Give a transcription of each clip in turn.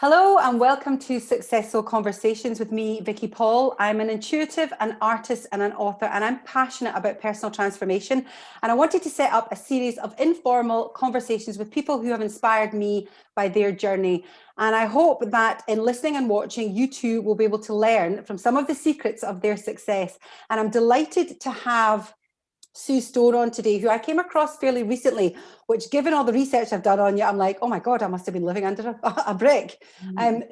Hello and welcome to SuccesSoul Conversations with me, Vicky Paul. I'm an intuitive, an artist and an author, and I'm passionate about personal transformation. And I wanted to set up a series of informal conversations with people who have inspired me by their journey. And I hope that in listening and watching, you too will be able to learn from some of the secrets of their success. And I'm delighted to have Sue Stone on today, who I came across fairly recently, which given all the research I've done on you, I'm like, oh my God, I must have been living under a brick.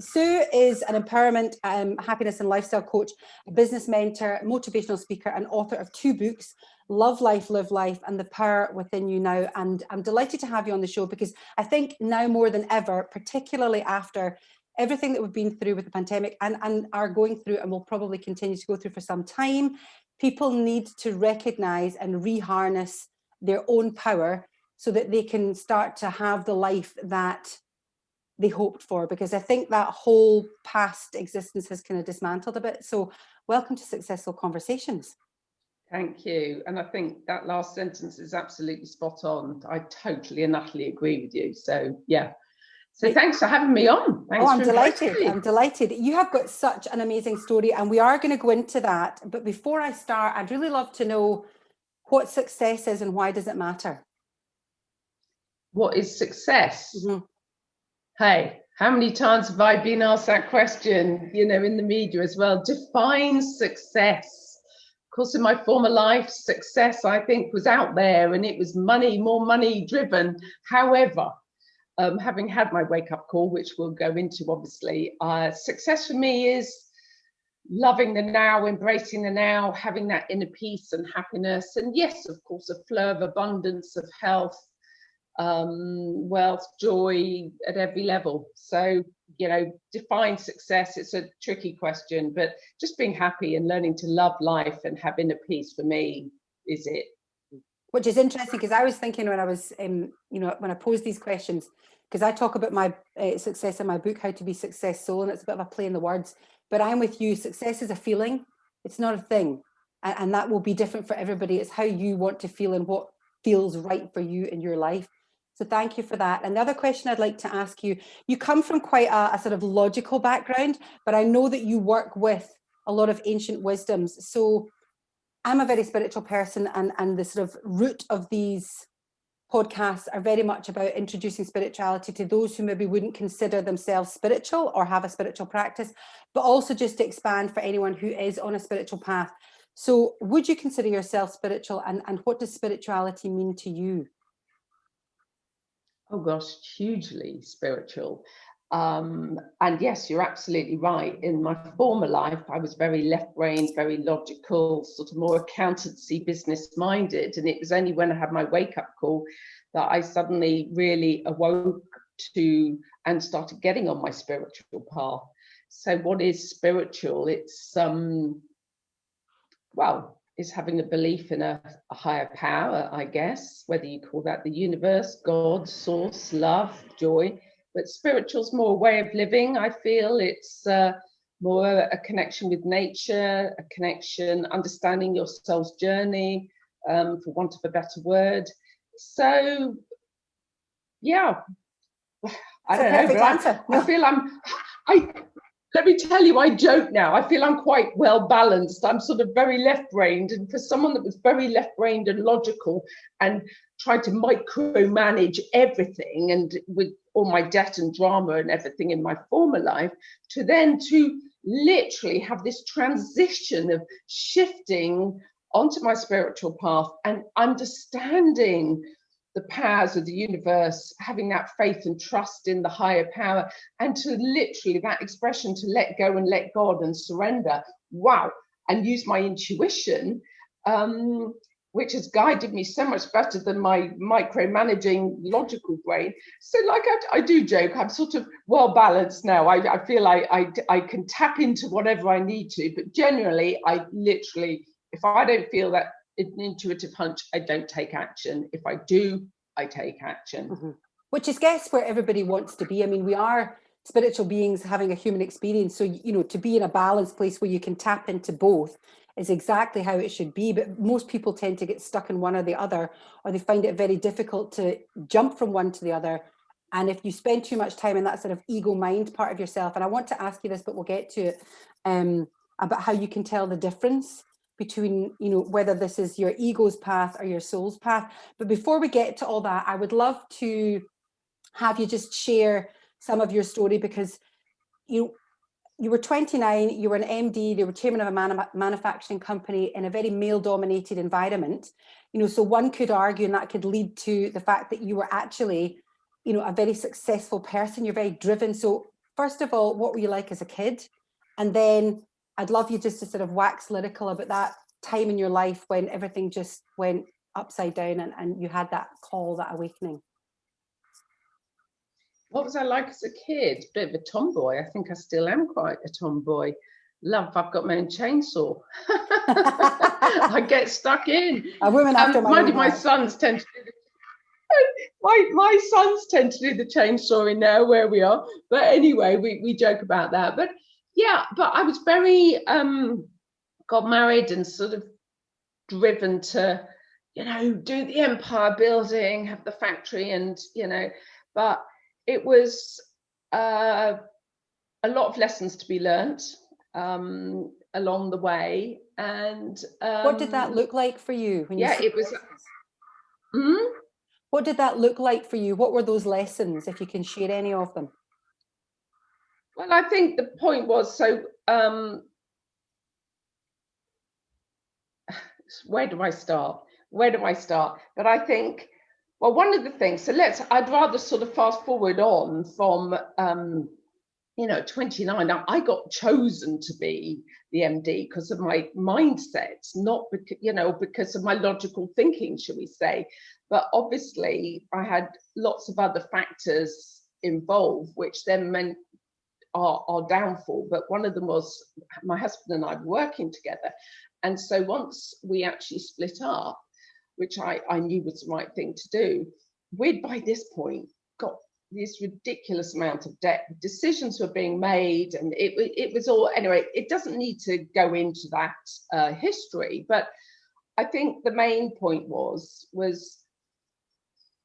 Sue is an empowerment, happiness and lifestyle coach, a business mentor, motivational speaker, and author of 2 books, Love Life, Live Life, and The Power Within You Now. And I'm delighted to have you on the show because I think now more than ever, particularly after everything that we've been through with the pandemic and are going through and will probably continue to go through for some time, people need to recognize and reharness their own power so that they can start to have the life that they hoped for, because I think that whole past existence has kind of dismantled a bit. So welcome to SuccesSoul Conversations. Thank you. And I think that last sentence is absolutely spot on. I totally and utterly agree with you. So yeah. So thanks for having me on. Thanks I'm delighted. I'm delighted. You have got such an amazing story and we are going to go into that. But before I start, I'd really love to know what success is and why does it matter? What is success? Mm-hmm. Hey, how many times have I been asked that question, in the media as well? Define success. Of course, in my former life, success, I think, was out there and it was more money driven. However, having had my wake-up call, which we'll go into, obviously, success for me is loving the now, embracing the now, having that inner peace and happiness. And yes, of course, a flow of abundance of health, wealth, joy at every level. So, define success. It's a tricky question, but just being happy and learning to love life and have inner peace for me is it. Which is interesting because I was thinking when I was, when I pose these questions, because I talk about my success in my book, How to Be SuccesSoul, and it's a bit of a play in the words, but I'm with you. Success is a feeling. It's not a thing. And that will be different for everybody. It's how you want to feel and what feels right for you in your life. So thank you for that. And the other question I'd like to ask you, you come from quite a sort of logical background, but I know that you work with a lot of ancient wisdoms. So I'm a very spiritual person, and the sort of root of these podcasts are very much about introducing spirituality to those who maybe wouldn't consider themselves spiritual or have a spiritual practice, but also just to expand for anyone who is on a spiritual path. So would you consider yourself spiritual, and what does spirituality mean to you? Oh gosh, hugely spiritual. And yes, you're absolutely right. In my former life, I was very left-brained, very logical, sort of more accountancy, business-minded. And it was only when I had my wake-up call that I suddenly really awoke to and started getting on my spiritual path. So what is spiritual? It's is having a belief in a higher power, I guess, whether you call that the universe, God, source, love, joy. But spiritual's more a way of living, I feel. It's more a connection with nature, a connection, understanding your soul's journey, for want of a better word. So, yeah, I don't know, but I feel let me tell you, I joke now. I feel I'm quite well balanced. I'm sort of very left-brained. And for someone that was very left-brained and logical and tried to micromanage everything, and with all my debt and drama and everything in my former life, to literally have this transition of shifting onto my spiritual path and understanding the powers of the universe, having that faith and trust in the higher power, and to literally, that expression, to let go and let God and surrender, and use my intuition, which has guided me so much better than my micromanaging logical brain. So like I do joke, I'm sort of well balanced now. I feel I can tap into whatever I need to, but generally I literally, if I don't feel that an intuitive hunch, I don't take action. If I do, I take action. Mm-hmm. Which is, guess, where everybody wants to be. I mean, we are spiritual beings having a human experience. So, to be in a balanced place where you can tap into both is exactly how it should be. But most people tend to get stuck in one or the other, or they find it very difficult to jump from one to the other. And if you spend too much time in that sort of ego mind part of yourself, and I want to ask you this, but we'll get to it, about how you can tell the difference between, you know, whether this is your ego's path or your soul's path. But before we get to all that, I would love to have you just share some of your story, because you were 29, you were an MD, you were chairman of a manufacturing company in a very male-dominated environment. You know, so one could argue, and that could lead to the fact that you were actually, you know, a very successful person. You're very driven. So first of all, what were you like as a kid? And then I'd love you just to sort of wax lyrical about that time in your life when everything just went upside down and you had that call, that awakening. What was I like as a kid? Bit of a tomboy. I think I still am quite a tomboy. Love, I've got my own chainsaw. I get stuck in. A woman after my own my heart. sons tend to do my sons tend to do the chainsawing now where we are. But anyway, we joke about that. But yeah, but I was very got married and sort of driven to, you know, do the empire building, have the factory, and, you know, but it was a lot of lessons to be learnt along the way. And what did that look like for you? When yeah, it was. What did that look like for you? What were those lessons, if you can share any of them? Well, I think the point was, so where do I start? But I think, well, one of the things, so I'd rather sort of fast forward on from, you know, 29. Now, I got chosen to be the MD because of my mindset, not because, you know, because of my logical thinking, shall we say. But obviously, I had lots of other factors involved, which then meant our downfall. But one of them was my husband and I were working together. And so once we actually split up, which I knew was the right thing to do, we'd by this point got this ridiculous amount of debt. Decisions were being made, and it was all, anyway, it doesn't need to go into that history. But I think the main point was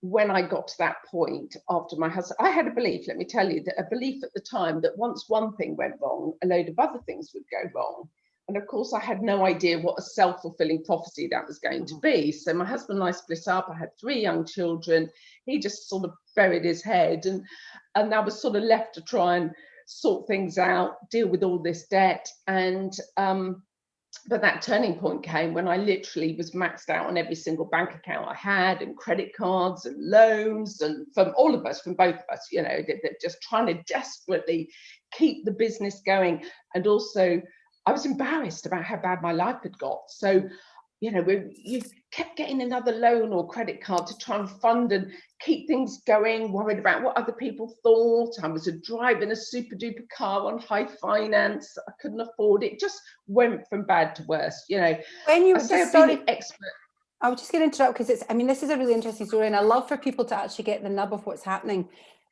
when I got to that point after my husband, I had a belief, let me tell you, that a belief at the time that once one thing went wrong, a load of other things would go wrong. And of course, I had no idea what a self-fulfilling prophecy that was going to be. So my husband and I split up. I had 3 young children. He just sort of buried his head. And I was sort of left to try and sort things out, deal with all this debt. And but that turning point came when I literally was maxed out on every single bank account I had, and credit cards and loans, and from all of us, from both of us, you know, just trying to desperately keep the business going. And also, I was embarrassed about how bad my life had got. So, you know, you kept getting another loan or credit card to try and fund and keep things going, worried about what other people thought. I was driving a super duper car on high finance. I couldn't afford it. It just went from bad to worse, you know. When you I say just I've been started, an expert. I was just going to interrupt because this is a really interesting story, and I love for people to actually get the nub of what's happening.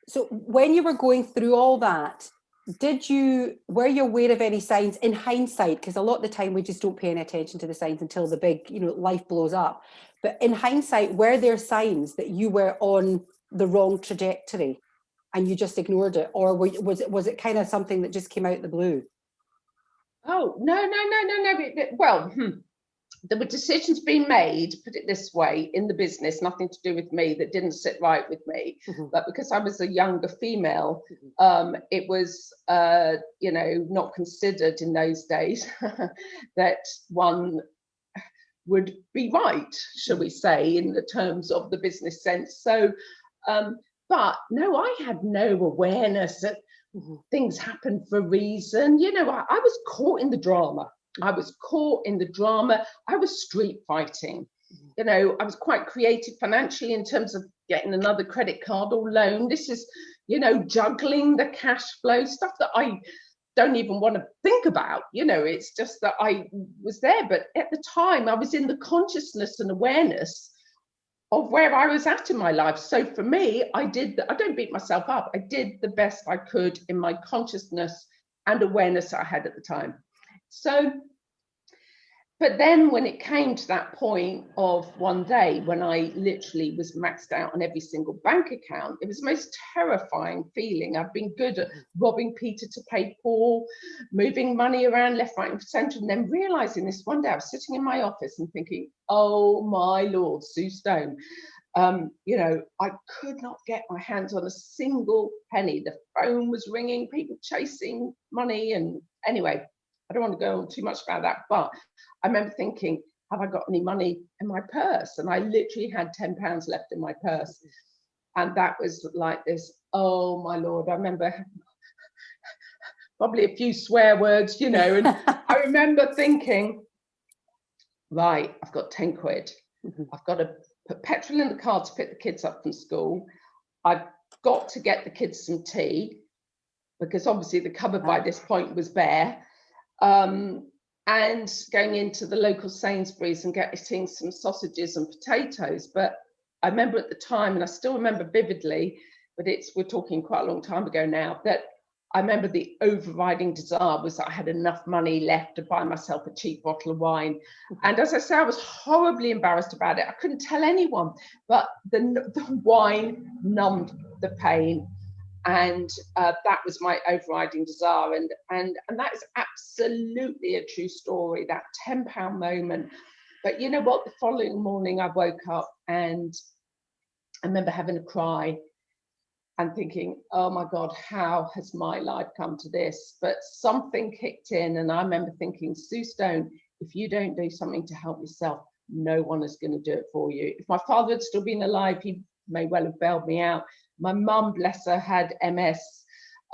So when you were going through all that, were you aware of any signs in hindsight? Because a lot of the time we just don't pay any attention to the signs until the big, you know, life blows up. But in hindsight, were there signs that you were on the wrong trajectory and you just ignored it? Or was it kind of something that just came out of the blue? Oh, no. Well, there were decisions being made, put it this way, in the business, nothing to do with me, that didn't sit right with me. But because I was a younger female, it was, you know, not considered in those days that one would be right, shall we say, in the terms of the business sense. So, but no, I had no awareness that things happen for a reason. You know, I was caught in the drama. I was street fighting. You know, I was quite creative financially in terms of getting another credit card or loan. This is, you know, juggling the cash flow stuff that I don't even want to think about. You know, it's just that I was there. But at the time, I was in the consciousness and awareness of where I was at in my life. So for me, I don't beat myself up. I did the best I could in my consciousness and awareness I had at the time. So, But then when it came to that point of one day when I literally was maxed out on every single bank account, it was the most terrifying feeling. I've been good at robbing Peter to pay Paul, moving money around left, right, and centre, and then realising this one day I was sitting in my office and thinking, oh my Lord, Sue Stone, you know, I could not get my hands on a single penny. The phone was ringing, people chasing money, and anyway, I don't want to go on too much about that, but I remember thinking, have I got any money in my purse? And I literally had £10 left in my purse. And that was like this, oh my Lord, I remember probably a few swear words, you know, and I remember thinking, right, I've got 10 quid. I've got to put petrol in the car to pick the kids up from school. I've got to get the kids some tea, because obviously the cupboard by this point was bare. And going into the local Sainsbury's and getting some sausages and potatoes. But I remember at the time, and I still remember vividly, but we're talking quite a long time ago now, that I remember the overriding desire was that I had enough money left to buy myself a cheap bottle of wine. And as I say, I was horribly embarrassed about it. I couldn't tell anyone, but the wine numbed the pain. And that was my overriding desire, and that is absolutely a true story, that £10 moment. But you know what, the following morning I woke up and I remember having a cry and thinking, oh my God, how has my life come to this? But something kicked in, and I remember thinking, Sue Stone, if you don't do something to help yourself, no one is going to do it for you. If my father had still been alive, he may well have bailed me out. My mum, bless her, had MS,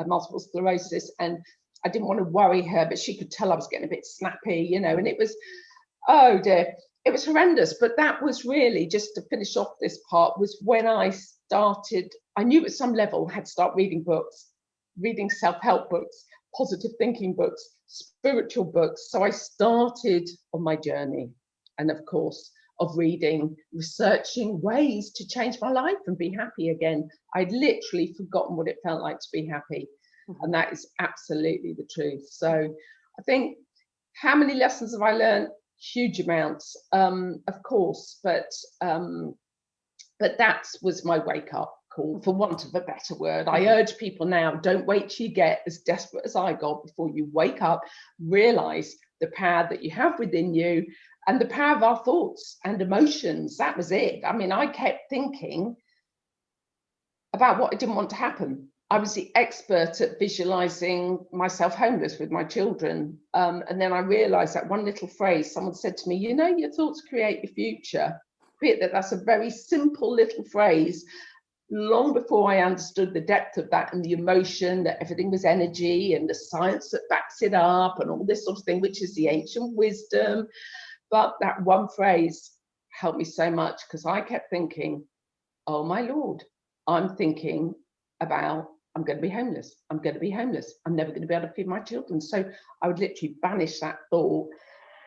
multiple sclerosis, and I didn't want to worry her, but she could tell I was getting a bit snappy, you know, and it was, oh dear, it was horrendous. But that was really, just to finish off this part, was when I started, I knew at some level I had to start reading books, reading self-help books, positive thinking books, spiritual books. So I started on my journey, and of course, of reading, researching ways to change my life and be happy again. I'd literally forgotten what it felt like to be happy. And that is absolutely the truth. So I think, how many lessons have I learned? Huge amounts, of course, but that was my wake up call, for want of a better word. I urge people now, don't wait till you get as desperate as I got before you wake up, realize the power that you have within you, and the power of our thoughts and emotions. That was it. I mean, I kept thinking about what I didn't want to happen. I was the expert at visualizing myself homeless with my children. And then I realized that one little phrase, someone said to me, you know, your thoughts create your future. Be it that that's a very simple little phrase. Long before I understood the depth of that and the emotion, that everything was energy and the science that backs it up and all this sort of thing, which is the ancient wisdom. But that one phrase helped me so much, because I kept thinking, oh my Lord, I'm thinking about, I'm going to be homeless. I'm going to be homeless. I'm never going to be able to feed my children. So I would literally banish that thought,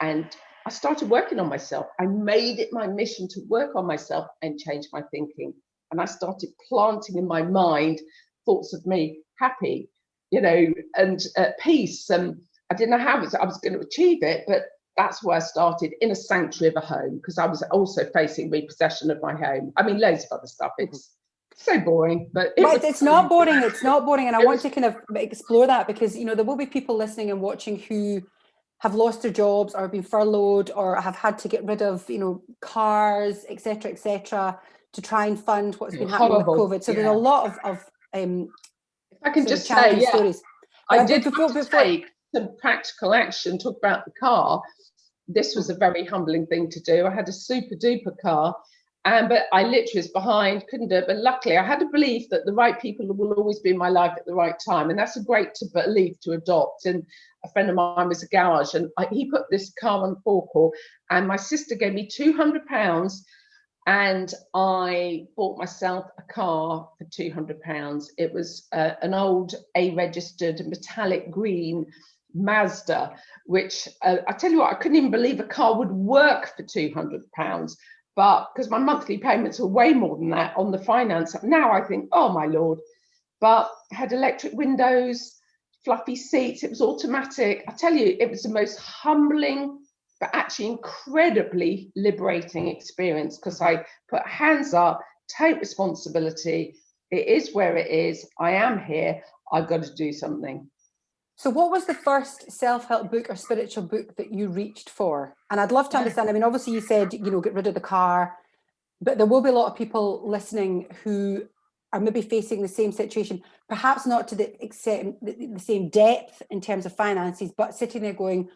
and I started working on myself. I made it my mission to work on myself and change my thinking. And I started planting in my mind thoughts of me happy, you know, and at peace. And I didn't know how I was going to achieve it, but that's where I started, in a sanctuary of a home, because I was also facing repossession of my home. I mean, loads of other stuff. It's so boring, but it's not boring. It's not boring. And I want to kind of explore that, because, you know, there will be people listening and watching who have lost their jobs or been furloughed or have had to get rid of, you know, cars, etc., to try and fund what's been happening with COVID. So there's a lot of if I can just say, stories. I did take some practical action. Talk about the car. This was a very humbling thing to do. I had a super duper car, but I literally was behind, couldn't do it. But luckily, I had a belief that the right people will always be in my life at the right time, and that's a great belief to adopt. And a friend of mine was a garage, and he put this car on forecourt, and my sister gave me £200, and I bought myself a car for £200. It was an old A-registered metallic green Mazda, which I tell you what, I couldn't even believe a car would work for £200, but because my monthly payments were way more than that on the finance, now I think, oh my Lord. But it had electric windows, fluffy seats, it was automatic. I tell you, it was the most humbling but actually incredibly liberating experience, because I put hands up, take responsibility. It is where it is. I am here. I've got to do something. So what was the first self-help book or spiritual book that you reached for? And I'd love to understand, I mean, obviously you said, you know, get rid of the car, but there will be a lot of people listening who are maybe facing the same situation, perhaps not to the extent, the same depth in terms of finances, but sitting there going,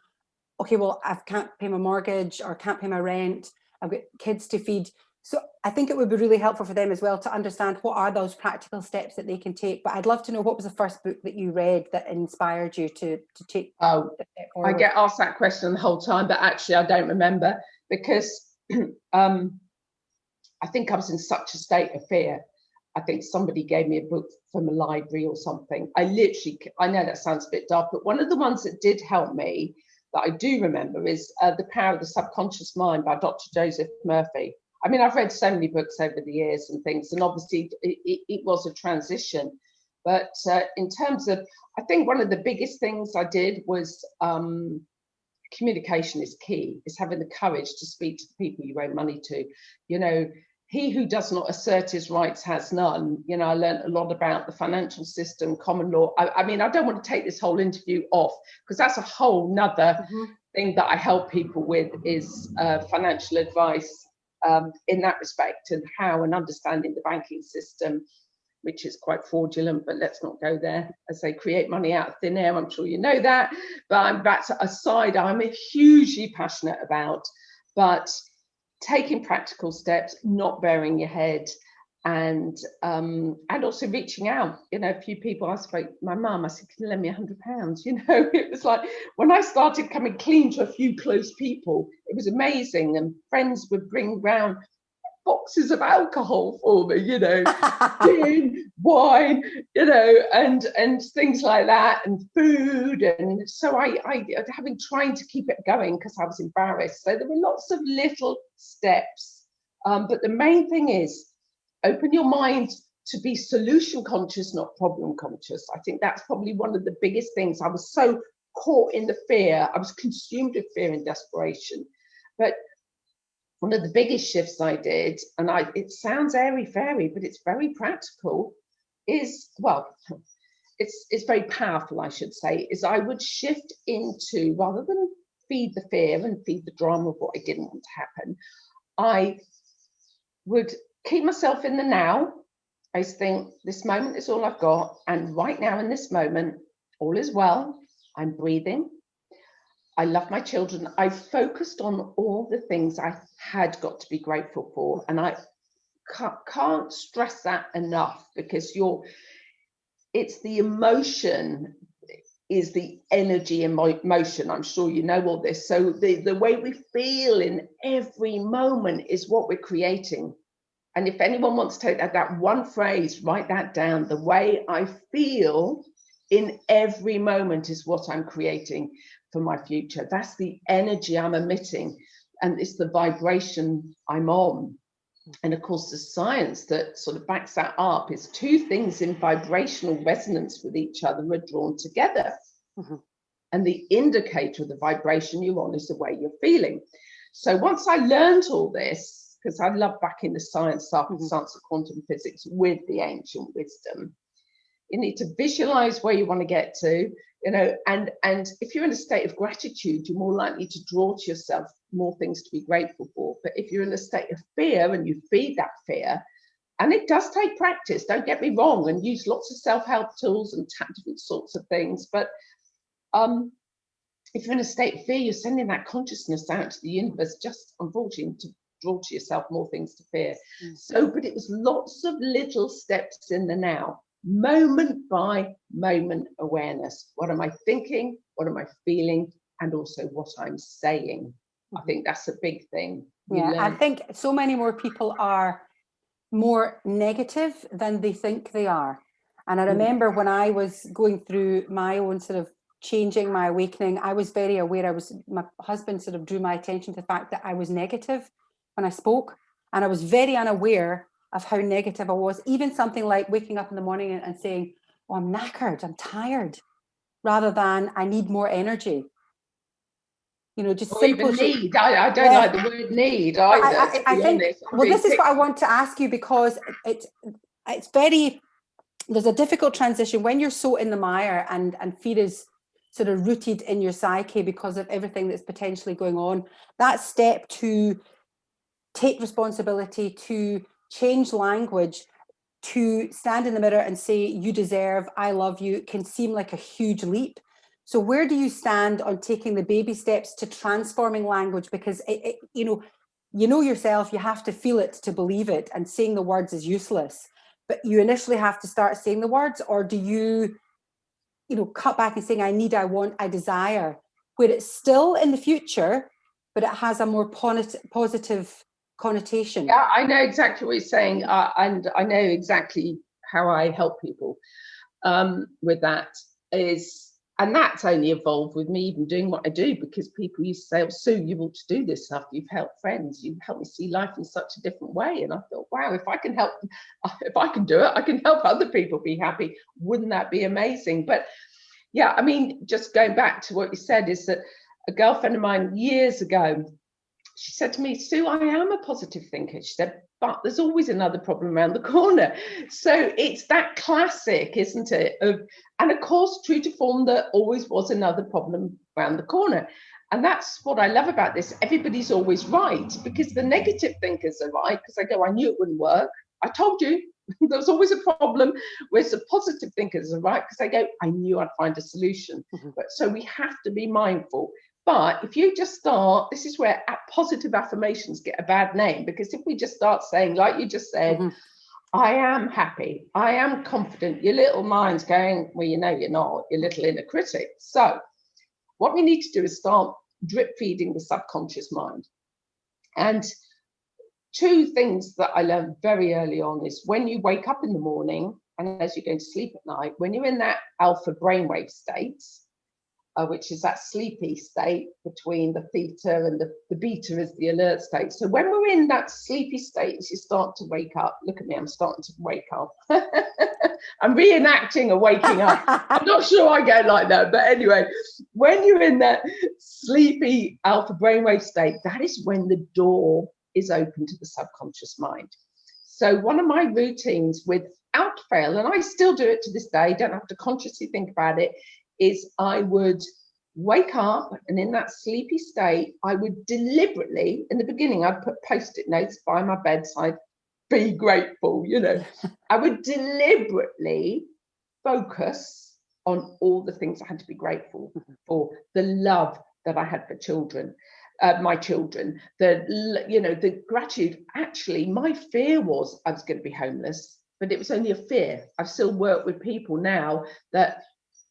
okay, well, I can't pay my mortgage or can't pay my rent. I've got kids to feed. So I think it would be really helpful for them as well to understand what are those practical steps that they can take. But I'd love to know, what was the first book that you read that inspired you to take Oh, a step forward? I get asked that question the whole time, but actually I don't remember, because I think I was in such a state of fear. I think somebody gave me a book from a library or something. I know that sounds a bit dark, but one of the ones that did help me that I do remember is The Power of the Subconscious Mind by Dr. Joseph Murphy. I mean, I've read so many books over the years and things, and obviously it was a transition. But in terms of, I think one of the biggest things I did was communication is key. Is having the courage to speak to the people you owe money to. You know, he who does not assert his rights has none. You know, I learned a lot about the financial system, common law. I mean, I don't want to take this whole interview off, because that's a whole nother thing that I help people with, is financial advice in that respect, and how, and understanding the banking system, which is quite fraudulent, but let's not go there, as they create money out of thin air. I'm sure you know that, but that's a side I'm hugely passionate about. But taking practical steps, not burying your head, and also reaching out. You know, a few people, I spoke to my mum, I said, can you lend me £100? You know, it was like, when I started coming clean to a few close people, it was amazing. And friends would bring round boxes of alcohol for me, you know, gin, wine, you know, and things like that, and food. And so I having trying to keep it going, because I was embarrassed. So there were lots of little steps, but the main thing is open your mind to be solution conscious, not problem conscious. I think that's probably one of the biggest things. I was so caught in the fear. I was consumed with fear and desperation. But one of the biggest shifts I did, and it sounds airy-fairy, but it's very practical, is, well, it's very powerful, I should say, is I would shift into, rather than feed the fear and feed the drama of what I didn't want to happen, I would keep myself in the now. I think this moment is all I've got, and right now in this moment, all is well. I'm breathing. I love my children. I focused on all the things I had got to be grateful for, and I can't stress that enough, because it's the emotion is the energy and motion. I'm sure you know all this. So the way we feel in every moment is what we're creating. And if anyone wants to take that one phrase, write that down. The way I feel in every moment is what I'm creating for my future. That's the energy I'm emitting, and it's the vibration I'm on. And of course, the science that sort of backs that up is two things in vibrational resonance with each other are drawn together. And the indicator of the vibration you're on is the way you're feeling. So once I learned all this, because I love backing the science up, the science of quantum physics with the ancient wisdom, you need to visualize where you want to get to, you know, and if you're in a state of gratitude, you're more likely to draw to yourself more things to be grateful for. But if you're in a state of fear and you feed that fear, and it does take practice, don't get me wrong, and use lots of self-help tools and different sorts of things, but if you're in a state of fear, you're sending that consciousness out to the universe, just unfortunately to draw to yourself more things to fear. So, but it was lots of little steps in the now, moment by moment awareness. What am I thinking? What am I feeling? And also what I'm saying. I think that's a big thing. I think so many more people are more negative than they think they are. And I remember when I was going through my own sort of changing, my awakening, I was very aware. My husband sort of drew my attention to the fact that I was negative when I spoke, and I was very unaware of how negative I was. Even something like waking up in the morning and saying, oh, I'm knackered, I'm tired, rather than I need more energy. just Or simple. even need. I don't like the word need either, to be honest. Well, this is what I want to ask you, because it's very, there's a difficult transition when you're so in the mire and fear is sort of rooted in your psyche because of everything that's potentially going on. That step to take responsibility, to change language, to stand in the mirror and say, you deserve, I love you, can seem like a huge leap. So where do you stand on taking the baby steps to transforming language? Because you know yourself, you have to feel it to believe it, and saying the words is useless. But you initially have to start saying the words, or do you cut back and saying, I need, I want, I desire, where it's still in the future, but it has a more positive connotation? Yeah, I know exactly what you're saying, and I know exactly how I help people with that. And that's only evolved with me even doing what I do, because people used to say, oh, Sue, you ought to do this stuff. You've helped friends. You've helped me see life in such a different way. And I thought, wow, if I can do it, I can help other people be happy. Wouldn't that be amazing? But yeah, I mean, just going back to what you said, is that a girlfriend of mine years ago, she said to me, Sue, I am a positive thinker. She said, but there's always another problem around the corner. So it's that classic, isn't it? And of course, true to form, there always was another problem around the corner. And that's what I love about this. Everybody's always right, because the negative thinkers are right, because they go, I knew it wouldn't work. I told you there was always a problem. Whereas the positive thinkers are right, because they go, I knew I'd find a solution. But so we have to be mindful. But if you just start, this is where positive affirmations get a bad name, because if we just start saying, like you just said, I am happy, I am confident, your little mind's going, well, you're not, your little inner critic. So what we need to do is start drip feeding the subconscious mind. And two things that I learned very early on is when you wake up in the morning and as you're going to sleep at night, when you're in that alpha brainwave state, which is that sleepy state between the theta and the beta is the alert state. So when we're in that sleepy state, you start to wake up. Look at me, I'm starting to wake up. I'm reenacting a waking up. I'm not sure I go like that, but anyway, when you're in that sleepy alpha brainwave state, that is when the door is open to the subconscious mind. So one of my routines, without fail, and I still do it to this day, don't have to consciously think about it, is I would wake up, and in that sleepy state, I would deliberately, in the beginning, I'd put Post-it notes by my bedside, be grateful, I would deliberately focus on all the things I had to be grateful for, the love that I had for children, my children, the gratitude. Actually, my fear was I was going to be homeless, but it was only a fear. I've still worked with people now that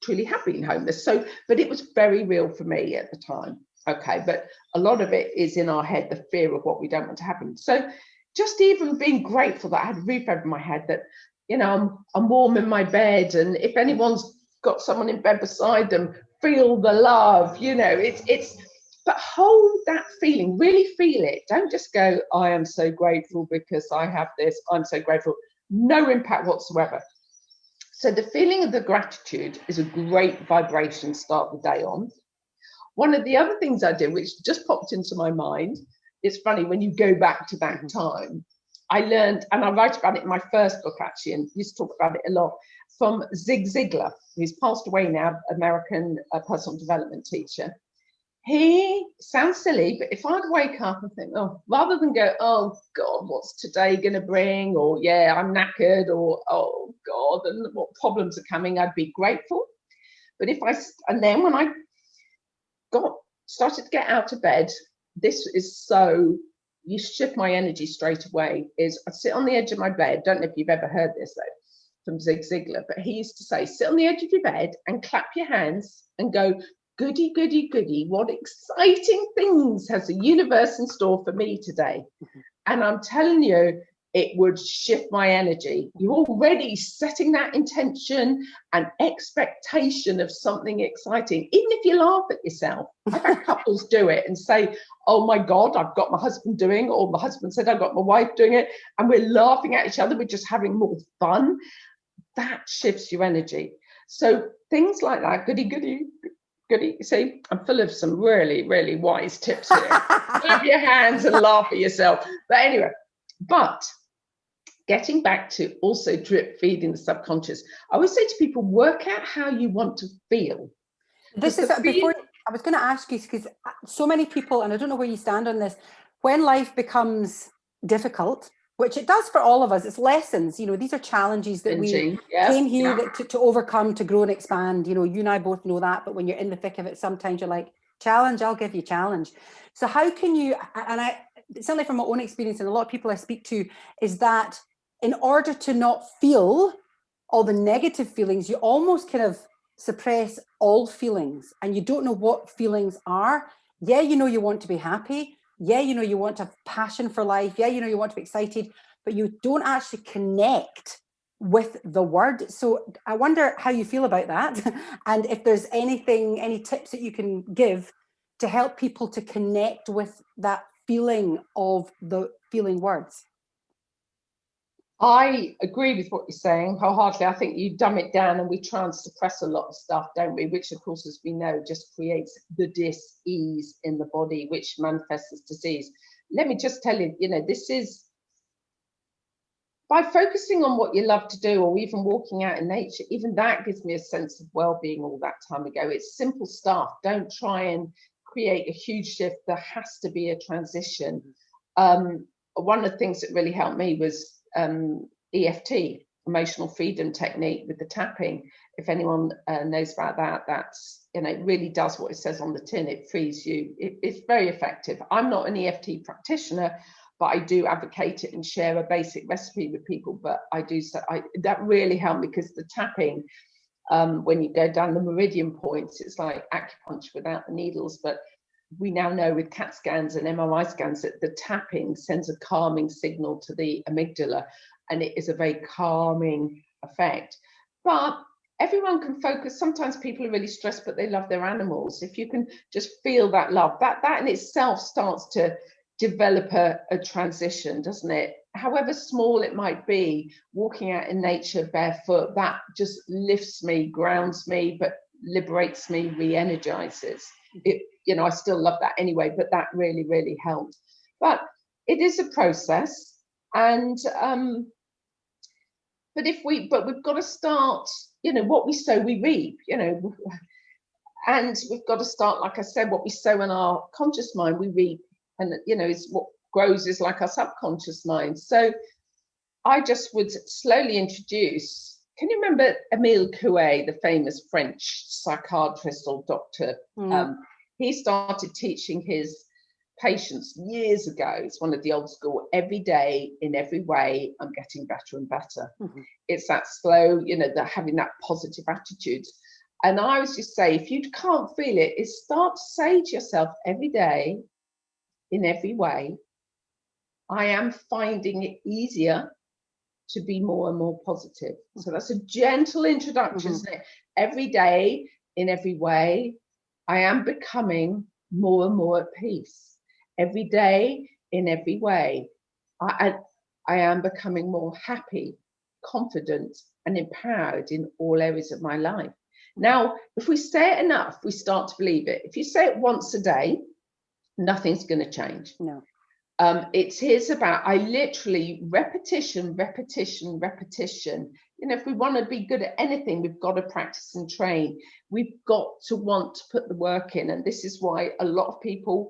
truly have been homeless. So, but it was very real for me at the time. Okay, but a lot of it is in our head, the fear of what we don't want to happen. So just even being grateful that I had a roof over my head, that, I'm warm in my bed, and if anyone's got someone in bed beside them, feel the love, but hold that feeling, really feel it. Don't just go, I am so grateful because I have this, I'm so grateful. No impact whatsoever. So the feeling of the gratitude is a great vibration to start the day on. One of the other things I did, which just popped into my mind, it's funny when you go back to that time, I learned, and I write about it in my first book actually, and used to talk about it a lot, from Zig Ziglar, who's passed away now, American personal development teacher. He sounds silly, but if I'd wake up and think, rather than go, oh God, what's today going to bring? Or yeah, I'm knackered, or oh God, and what problems are coming, I'd be grateful. But and then when I started to get out of bed, this is so, you shift my energy straight away, is I sit on the edge of my bed. Don't know if you've ever heard this though, from Zig Ziglar, but he used to say, sit on the edge of your bed and clap your hands and go, goody, goody, goody, what exciting things has the universe in store for me today? And I'm telling you, it would shift my energy. You're already setting that intention and expectation of something exciting, even if you laugh at yourself. I've had couples do it and say, oh my God, I've got my husband doing, or my husband said I've got my wife doing it, and we're laughing at each other, we're just having more fun. That shifts your energy. So things like that, goody, goody, Goody. See, I'm full of some really, really wise tips here. Clap your hands and laugh at yourself. But anyway, getting back to also drip feeding the subconscious, I always say to people, work out how you want to feel. This is before I was going to ask you, because so many people, and I don't know where you stand on this, when life becomes difficult, which it does for all of us, it's lessons, you know, these are challenges that we came here to overcome, to grow and expand. You know, you and I both know that, but when you're in the thick of it, sometimes you're like, challenge, I'll give you challenge. So how can you, and I, certainly from my own experience and a lot of people I speak to, is that in order to not feel all the negative feelings, you almost kind of suppress all feelings, and you don't know what feelings are. Yeah, you know, you want to be happy. Yeah, you know, you want to have passion for life. Yeah, you know, you want to be excited, but you don't actually connect with the word. So I wonder how you feel about that. And if there's anything, any tips that you can give to help people to connect with that feeling of the feeling words. I agree with what you're saying wholeheartedly. I think you dumb it down and we try and suppress a lot of stuff, don't we? Which, of course, as we know, just creates the dis-ease in the body, which manifests as disease. Let me just tell you, you know, this is by focusing on what you love to do, or even walking out in nature, even that gives me a sense of well-being all that time ago. It's simple stuff. Don't try and create a huge shift. There has to be a transition. One of the things that really helped me was EFT, emotional freedom technique, with the tapping. If anyone knows about that, that's, you know, it really does what it says on the tin. It frees you. It's very effective. I'm not an EFT practitioner, but I do advocate it and share a basic recipe with people. But I do, so that really helped me, because the tapping, when you go down the meridian points, it's like acupuncture without the needles. But we now know with CAT scans and MRI scans that the tapping sends a calming signal to the amygdala, and it is a very calming effect. But everyone can focus. Sometimes people are really stressed, but they love their animals. If you can just feel that love, that in itself starts to develop a transition, doesn't it? However small it might be, walking out in nature barefoot, that just lifts me, grounds me, but liberates me, re-energizes it. You know, I still love that anyway, but that really, really helped. But it is a process, and but we've got to start. You know, what we sow, we reap. You know, and we've got to start, like I said, what we sow in our conscious mind, we reap, and you know, is what grows is like our subconscious mind. So I just would slowly introduce. Can you remember Émile Coué, the famous French psychiatrist or doctor? He started teaching his patients years ago. It's one of the old school, every day, in every way, I'm getting better and better. It's that slow, you know, that having that positive attitude. And I always just say, if you can't feel it, is start to say to yourself every day, in every way, I am finding it easier to be more and more positive. So that's a gentle introduction, isn't it? Every day, in every way, I am becoming more and more at peace. Every day, in every way, I am becoming more happy, confident, and empowered in all areas of my life. Now, if we say it enough, we start to believe it. If you say it once a day, nothing's going to change. No. Here's about, I literally, repetition. You know, if we want to be good at anything, we've got to practice and train. We've got to want to put the work in. And this is why a lot of people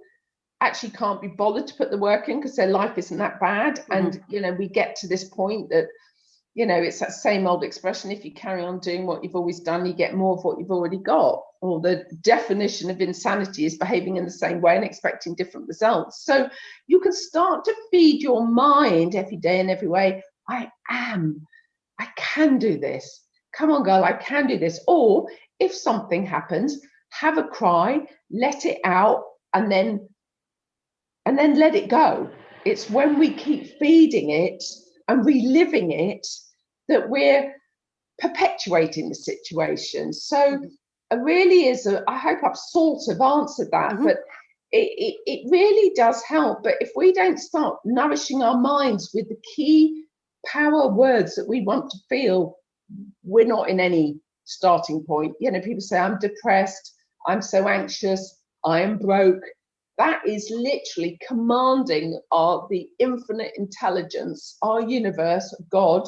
actually can't be bothered to put the work in, because their life isn't that bad. And, you know, we get to this point that, you know, it's that same old expression, if you carry on doing what you've always done, you get more of what you've already got. Or the definition of insanity is behaving in the same way and expecting different results. So you can start to feed your mind every day in every way. I can do this. Come on, girl, I can do this. Or if something happens, have a cry, let it out, and then let it go. It's when we keep feeding it and reliving it that we're perpetuating the situation. So it really is I hope I've sort of answered that, but it really does help. But if we don't start nourishing our minds with the key power words that we want to feel, we're not in any starting point. You know, people say, I'm depressed, I'm so anxious, I am broke. That is literally commanding the infinite intelligence, our universe, God,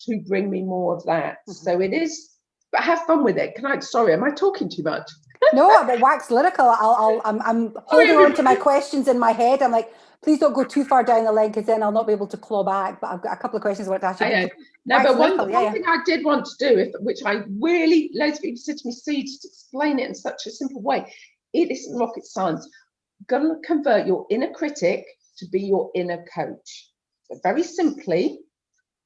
to bring me more of that. So it is, but have fun with it. Sorry, am I talking too much? No, I'm wax lyrical. I'm holding on to my questions in my head. I'm like, please don't go too far down the line, because then I'll not be able to claw back. But I've got a couple of questions I want to ask you. I know. No, but one thing I did want to do, which I really, loads of people said to me, see, just explain it in such a simple way. It isn't rocket science. You're going to convert your inner critic to be your inner coach. So very simply,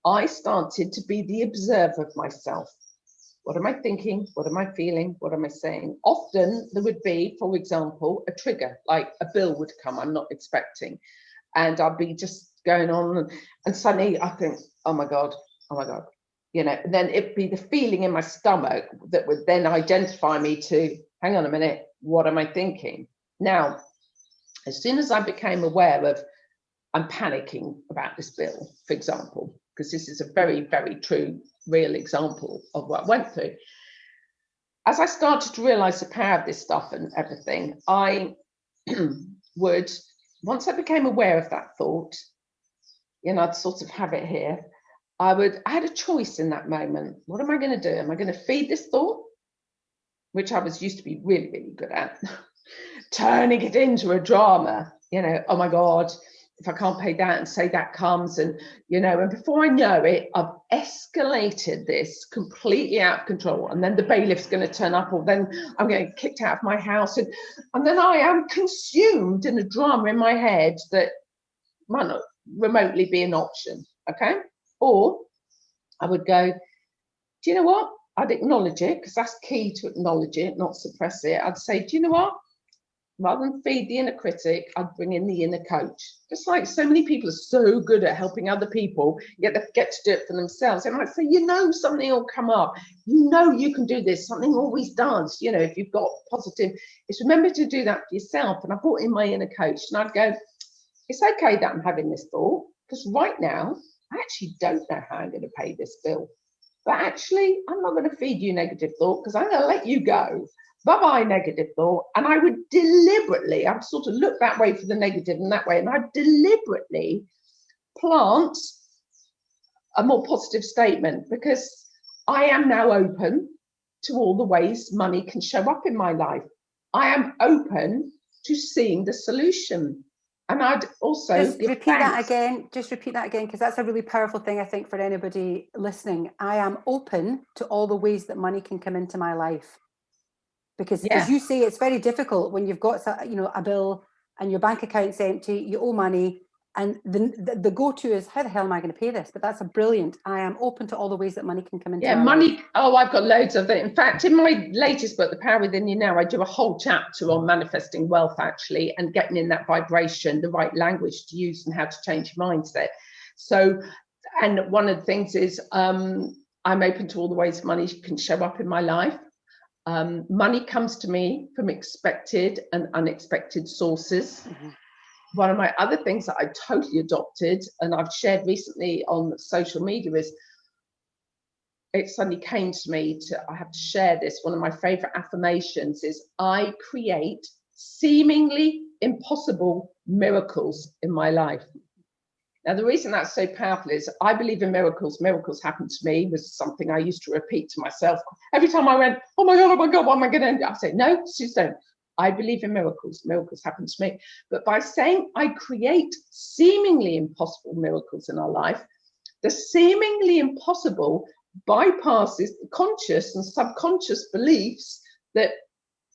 I started to be the observer of myself. What am I thinking? What am I feeling? What am I saying? Often there would be, for example, a trigger, like a bill would come I'm not expecting. And I'd be just going on, and suddenly I think, oh my God, and then it'd be the feeling in my stomach that would then identify me to, hang on a minute, what am I thinking? Now, as soon as I became aware of, I'm panicking about this bill, for example, because this is a very, very true, real example of what I went through. As I started to realize the power of this stuff and everything, I would, once I became aware of that thought, I'd sort of have it here. I had a choice in that moment. What am I going to do? Am I going to feed this thought, which I used to be really, really good at, turning it into a drama, oh my God, if I can't pay that, and say that comes, and before I know it, I've escalated this completely out of control, and then the bailiff's going to turn up, or then I'm going to get kicked out of my house, and then I am consumed in a drama in my head that might not remotely be an option, okay? Or I would go, do you know what? I'd acknowledge it, because that's key, to acknowledge it, not suppress it. I'd say, do you know what? Rather than feed the inner critic, I'd bring in the inner coach. Just like so many people are so good at helping other people, yet they forget to do it for themselves. They might say, something will come up. You can do this. Something always does. If you've got positive, it's remember to do that for yourself. And I brought in my inner coach, and I'd go, it's okay that I'm having this thought, because right now, I actually don't know how I'm going to pay this bill. But actually, I'm not going to feed you negative thought, because I'm going to let you go. Bye-bye, negative thought. And I would deliberately, I'd sort of look that way for the negative and that way, and I'd deliberately plant a more positive statement, because I am now open to all the ways money can show up in my life. I am open to seeing the solution. And I'd also just repeat that again, because that's a really powerful thing, I think, for anybody listening. I am open to all the ways that money can come into my life. Because as you say, it's very difficult when you've got a bill and your bank account's empty, you owe money, and the go-to is, how the hell am I going to pay this? But that's a brilliant, I am open to all the ways that money can come into my money life. I've got loads of it. In fact, in my latest book, The Power Within You Now, I do a whole chapter on manifesting wealth, actually, and getting in that vibration, the right language to use, and how to change your mindset. So, and one of the things is I'm open to all the ways money can show up in my life. Money comes to me from expected and unexpected sources. One of my other things that I totally adopted, and I've shared recently on social media, is it suddenly came to me I have to share this. One of my favorite affirmations is, I create seemingly impossible miracles in my life. Now, the reason that's so powerful is I believe in miracles. Miracles happen to me was something I used to repeat to myself. Every time I went, oh my God, what am I going to do? I say, no, Susan, I believe in miracles. Miracles happen to me. But by saying I create seemingly impossible miracles in our life, the seemingly impossible bypasses the conscious and subconscious beliefs that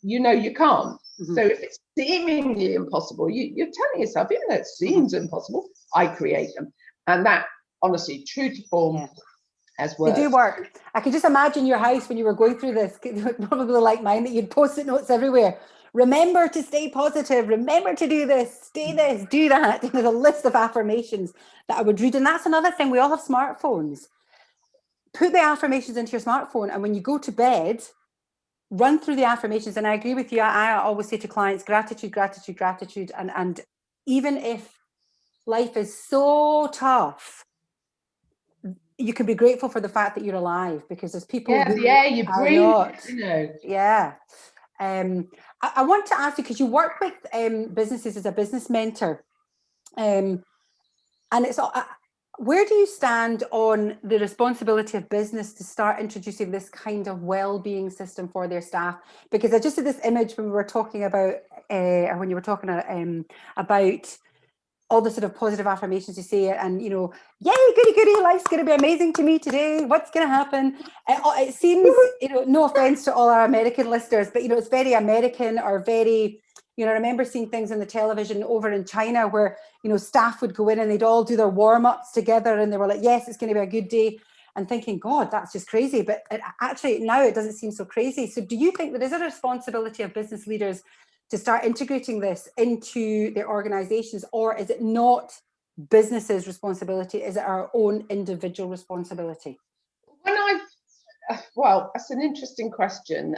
you can't. So if it's seemingly impossible, you're telling yourself, even though it seems impossible, I create them. And that, honestly, true to form, as works. They do work. I can just imagine your house when you were going through this, probably like mine, that you'd post-it notes everywhere. Remember to stay positive. Remember to do this, do that. There's a list of affirmations that I would read. And that's another thing. We all have smartphones. Put the affirmations into your smartphone, and when you go to bed, run through the affirmations. And I agree with you. I always say to clients, gratitude, gratitude, gratitude. And even if life is so tough, you can be grateful for the fact that you're alive, because there's people who you breathe, are not. I want to ask you, because you work with businesses as a business mentor, and it's where do you stand on the responsibility of business to start introducing this kind of well-being system for their staff? Because I just had this image when we were talking about, or when you were talking about all the sort of positive affirmations you say, and, you know, yay, goody, goody, life's going to be amazing to me today. What's going to happen? It seems, you know, no offense to all our American listeners, but, you know, it's very American, or very, you know, I remember seeing things on the television over in China where, you know, staff would go in and they'd all do their warm-ups together and they were like, yes, it's going to be a good day. And thinking, God, that's just crazy. But actually now it doesn't seem so crazy. So do you think that there is a responsibility of business leaders to start integrating this into their organizations, or is it not business's responsibility? Is it our own individual responsibility? Well, that's an interesting question.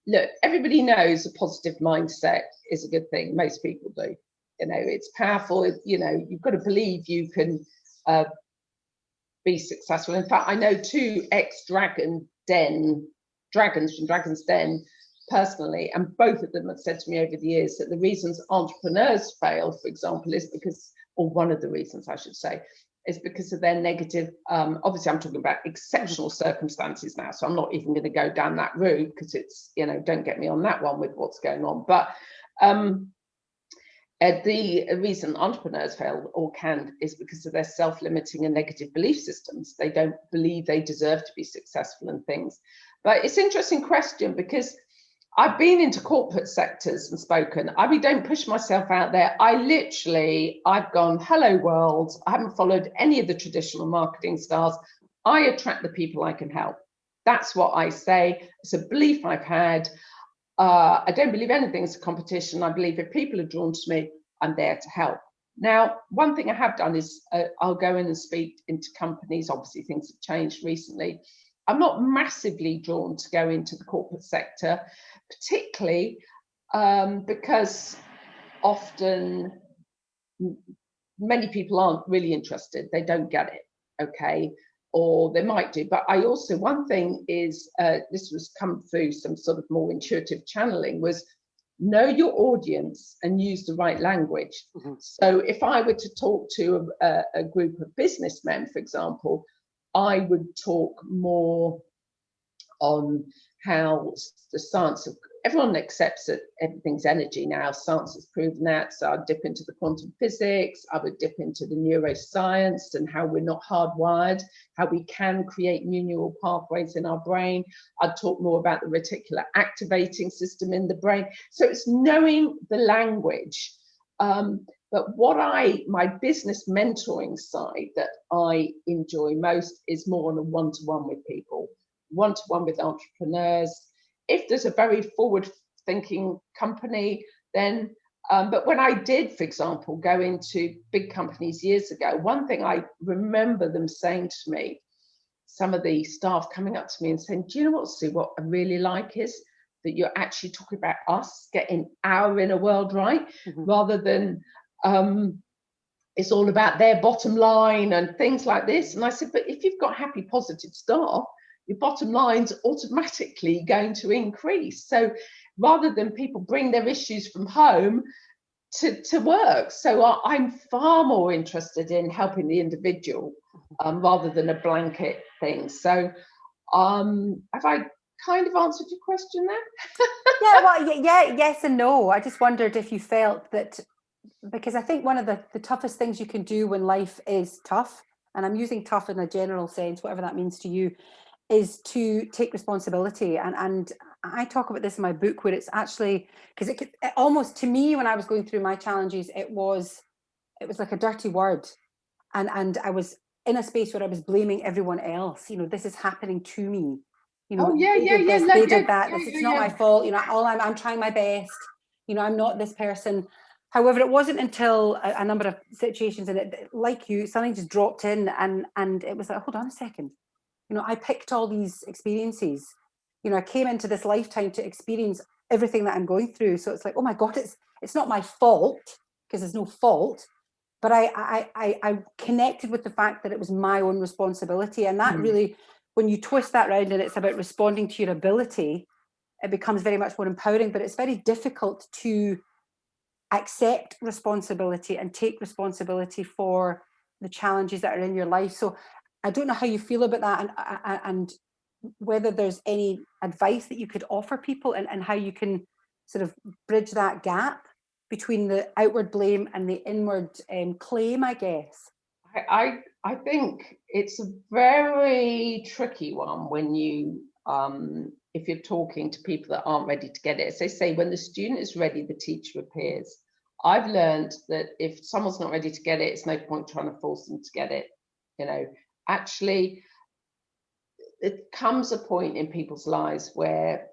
Look, everybody knows a positive mindset is a good thing. Most people do. You know, it's powerful. You know, you've got to believe you can be successful. In fact, I know 2 dragons from Dragon's Den personally, and both of them have said to me over the years that the reasons entrepreneurs fail, for example, is because, or one of the reasons I should say, is because of their negative, obviously I'm talking about exceptional circumstances now, so I'm not even going to go down that route, because it's, you know, don't get me on that one with what's going on. But the reason entrepreneurs fail or can is because of their self-limiting and negative belief systems. They don't believe they deserve to be successful and things. But it's an interesting question, because I've been into corporate sectors and spoken. I don't push myself out there. I've gone, hello world. I haven't followed any of the traditional marketing styles. I attract the people I can help. That's what I say. It's a belief I've had. I don't believe anything's a competition. I believe if people are drawn to me, I'm there to help. Now, one thing I have done is I'll go in and speak into companies. Obviously, things have changed recently. I'm not massively drawn to go into the corporate sector, particularly because often many people aren't really interested. They don't get it, okay? Or they might do. But I also, one thing is, this was come through some sort of more intuitive channeling, was know your audience and use the right language. Mm-hmm. So if I were to talk to a group of businessmen, for example, I would talk more on how the science of, everyone accepts that everything's energy now, science has proven that, so I'd dip into the quantum physics, I would dip into the neuroscience and how we're not hardwired, how we can create new neural pathways in our brain. I'd talk more about the reticular activating system in the brain. So it's knowing the language. But my business mentoring side that I enjoy most is more on a one-to-one with people, one-to-one with entrepreneurs. If there's a very forward-thinking company, then, but when I did, for example, go into big companies years ago, one thing I remember them saying to me, some of the staff coming up to me and saying, do you know what, Sue, what I really like is that you're actually talking about us getting our inner world right, mm-hmm. rather than it's all about their bottom line and things like this. And I said, but if you've got happy, positive staff, your bottom line's automatically going to increase. So rather than people bring their issues from home to work. So I'm far more interested in helping the individual rather than a blanket thing. So have I kind of answered your question there? Yeah, well, yeah, yes and no. I just wondered if you felt that, because I think one of the toughest things you can do when life is tough, and I'm using tough in a general sense, whatever that means to you, is to take responsibility. And I talk about this in my book, where it's actually, because it almost, to me, when I was going through my challenges, it was like a dirty word. And I was in a space where I was blaming everyone else. You know, this is happening to me. You know, they did that. It's not my fault. You know, I'm trying my best. You know, I'm not this person. However, it wasn't until a number of situations, and it, like you, something just dropped in, and it was like, hold on a second. You know, I picked all these experiences. You know, I came into this lifetime to experience everything that I'm going through. So it's like, oh my God, it's not my fault, because there's no fault. But I connected with the fact that it was my own responsibility. And that really, when you twist that round and it's about responding to your ability, it becomes very much more empowering, but it's very difficult to accept responsibility and take responsibility for the challenges that are in your life. So I don't know how you feel about that, and whether there's any advice that you could offer people, and how you can sort of bridge that gap between the outward blame and the inward claim, I guess. I think it's a very tricky one when you if you're talking to people that aren't ready to get it. As they say, when the student is ready, the teacher appears. I've learned that if someone's not ready to get it, it's no point trying to force them to get it. You know, actually, it comes a point in people's lives where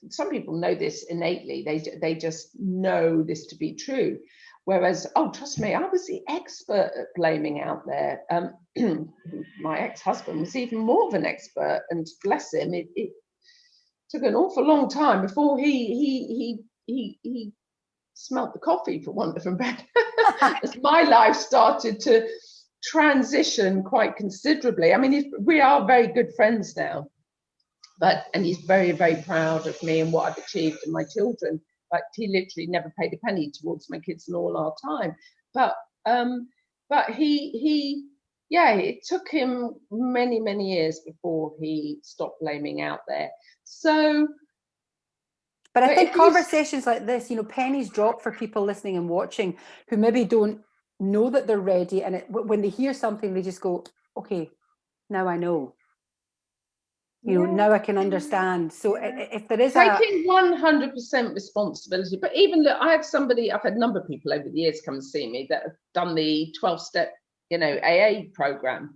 some people know this innately. They just know this to be true. Whereas, oh, trust me, I was the expert at blaming out there. My ex-husband was even more of an expert, and bless him, it took an awful long time before he smelt the coffee, for want of a better. As my life started to transition quite considerably. I mean, we are very good friends now, and he's very, very proud of me and what I've achieved and my children. But he literally never paid a penny towards my kids and all our time. But it took him many, many years before he stopped blaming out there. So, but I think conversations like this, you know, pennies drop for people listening and watching who maybe don't know that they're ready, and when they hear something, they just go, okay, now I know. You know, now I can understand. So if there is taking 100% responsibility, but even look, I've had a number of people over the years come and see me that have done the 12-step, you know, AA program.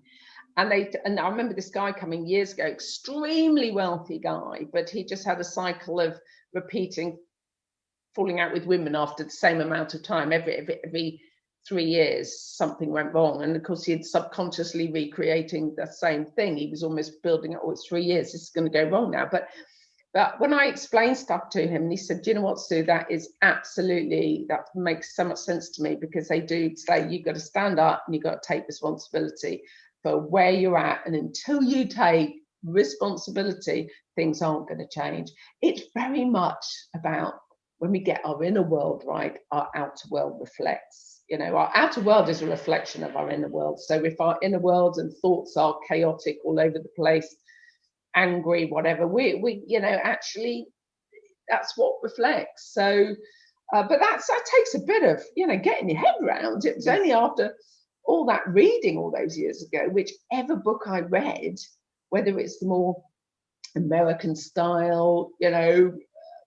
And I remember this guy coming years ago, extremely wealthy guy, but he just had a cycle of repeating, falling out with women after the same amount of time. Every 3 years, something went wrong. And of course, he had subconsciously recreating the same thing. He was almost building it, it's 3 years, this is going to go wrong now. But when I explained stuff to him, and he said, do you know what, Sue, that makes so much sense to me, because they do say you've got to stand up and you've got to take responsibility for where you're at. And until you take responsibility, things aren't going to change. It's very much about when we get our inner world right, our outer world reflects. You know, our outer world is a reflection of our inner world. So if our inner world and thoughts are chaotic, all over the place, angry, whatever, we you know, actually, that's what reflects. So, but that takes a bit of, you know, getting your head around. It was only after all that reading all those years ago, whichever book I read, whether it's the more American style, you know,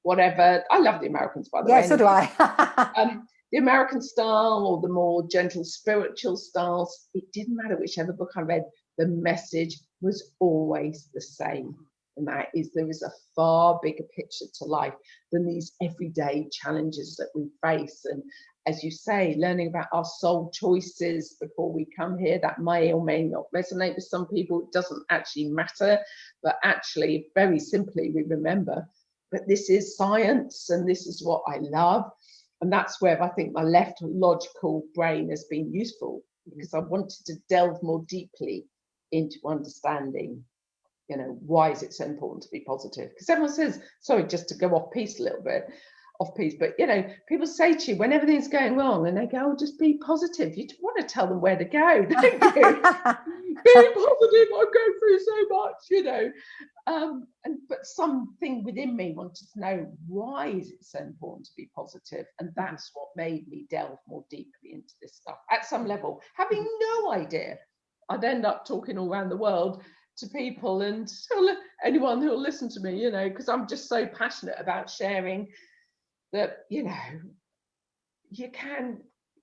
whatever. I love the Americans, by the way. Yeah, so do I. The American style or the more gentle spiritual styles, it didn't matter whichever book I read, the message was always the same. And that is, there is a far bigger picture to life than these everyday challenges that we face. And as you say, learning about our soul choices before we come here, that may or may not resonate with some people. It doesn't actually matter, but actually, very simply, we remember, but this is science and this is what I love. And that's where I think my left logical brain has been useful, because I wanted to delve more deeply into understanding, you know, why is it so important to be positive? Because everyone says, sorry, just to go off piece a little bit, but you know, people say to you when everything's going wrong and they go, oh, just be positive. You want to tell them where to go, don't you? Be positive, I'm going through so much, you know. But something within me wanted to know, why is it so important to be positive? And that's what made me delve more deeply into this stuff at some level, having no idea I'd end up talking all around the world to people and anyone who'll listen to me, you know, because I'm just so passionate about sharing that, you know,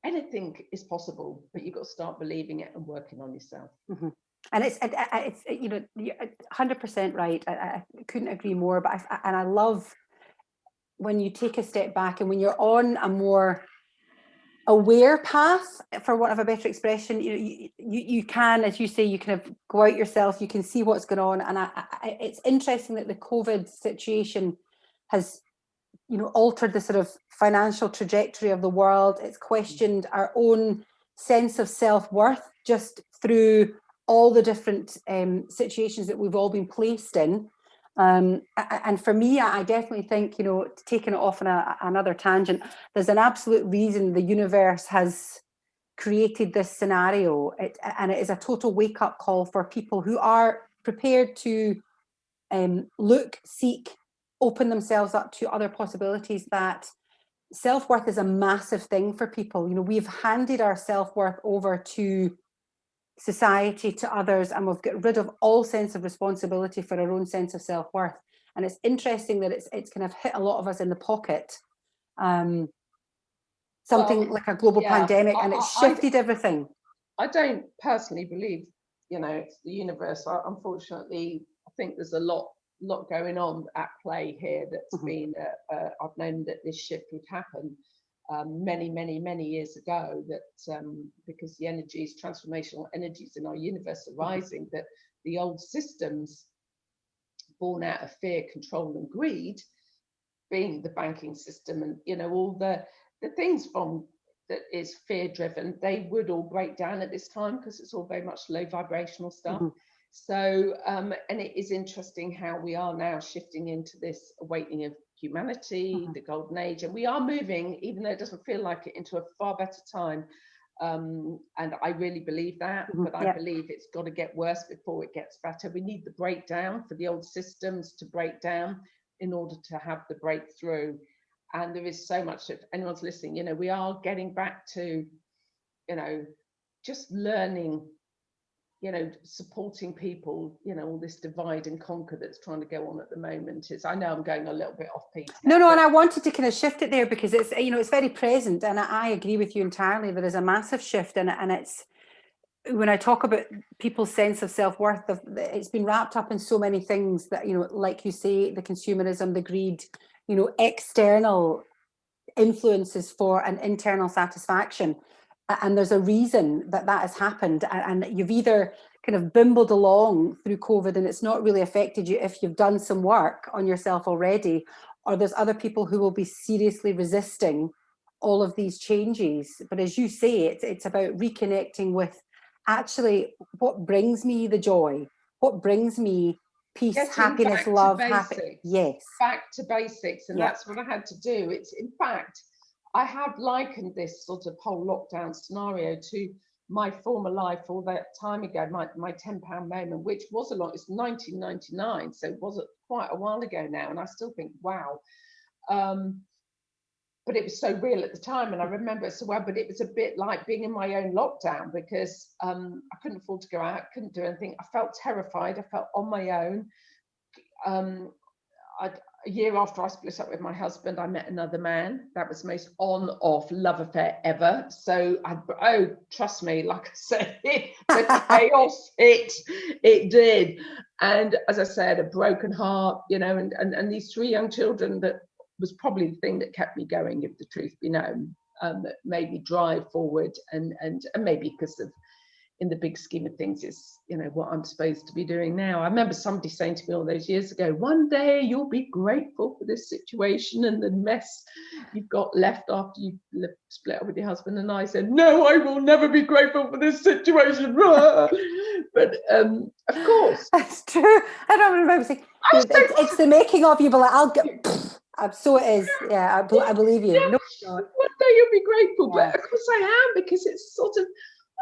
anything is possible, but you've got to start believing it and working on yourself. Mm-hmm. And it's you know, you're 100% right. I couldn't agree more. But I love when you take a step back and when you're on a more aware path, for want of a better expression, you can, as you say, you kind of go out yourself, you can see what's going on. And it's interesting that the COVID situation has, you know, altered the sort of financial trajectory of the world. It's questioned our own sense of self-worth just through all the different situations that we've all been placed in. And for me, I definitely think, taking it off on another tangent, there's an absolute reason the universe has created this scenario, and it is a total wake-up call for people who are prepared to look, seek, open themselves up to other possibilities. That self-worth is a massive thing for people. We've handed our self-worth over to society, to others, and we've got rid of all sense of responsibility for our own sense of self-worth. And it's interesting that it's kind of hit a lot of us in the pocket. Something like a global pandemic, and it's shifted everything. I don't personally believe, it's the universe. Unfortunately, I think there's a lot going on at play here that's been, I've known that this shift would happen many years ago, that because the energies, transformational energies in our universe are rising, that the old systems born out of fear, control and greed, being the banking system and, all the things from that is fear driven, they would all break down at this time, because it's all very much low vibrational stuff. So and it is interesting how we are now shifting into this awakening of humanity, the golden age, and we are moving, even though it doesn't feel like it, into a far better time. And I really believe that, but I believe it's got to get worse before it gets better. We need the breakdown for the old systems to break down in order to have the breakthrough. And there is so much, if anyone's listening, we are getting back to, just learning, supporting people, all this divide and conquer that's trying to go on at the moment. I know I'm going a little bit off piece. No, and I wanted to kind of shift it there, because it's, it's very present, and I agree with you entirely. There is a massive shift, and it's, when I talk about people's sense of self-worth, it's been wrapped up in so many things that, like you say, the consumerism, the greed, external influences for an internal satisfaction. And there's a reason that has happened. And you've either kind of bimbled along through COVID and it's not really affected you if you've done some work on yourself already, or there's other people who will be seriously resisting all of these changes. But as you say, it's about reconnecting with actually what brings me the joy, what brings me peace, happiness, love, happiness. Yes. Back to basics. And that's what I had to do. It's, in fact, I have likened this sort of whole lockdown scenario to my former life all that time ago, my £10 moment, which was a lot. It's 1999, so it was quite a while ago now. And I still think, wow. But it was so real at the time, and I remember it so well. But it was a bit like being in my own lockdown, because I couldn't afford to go out, couldn't do anything. I felt terrified. I felt on my own. A year after I split up with my husband, I met another man. That was the most on-off love affair ever. So, trust me, like I said, the chaos it did. And as I said, a broken heart, and these 3 young children, that was probably the thing that kept me going, if the truth be known, that made me drive forward, and maybe because of, in the big scheme of things, is what I'm supposed to be doing now. I remember somebody saying to me all those years ago, one day you'll be grateful for this situation and the mess you've got left after you split up with your husband. And I said, no, I will never be grateful for this situation. But of course, that's true. I don't remember saying it's the making of you, but like, I'll get. So it is. Yeah, I believe you. Yeah. No, one day you'll be grateful, but of course I am, because it's sort of,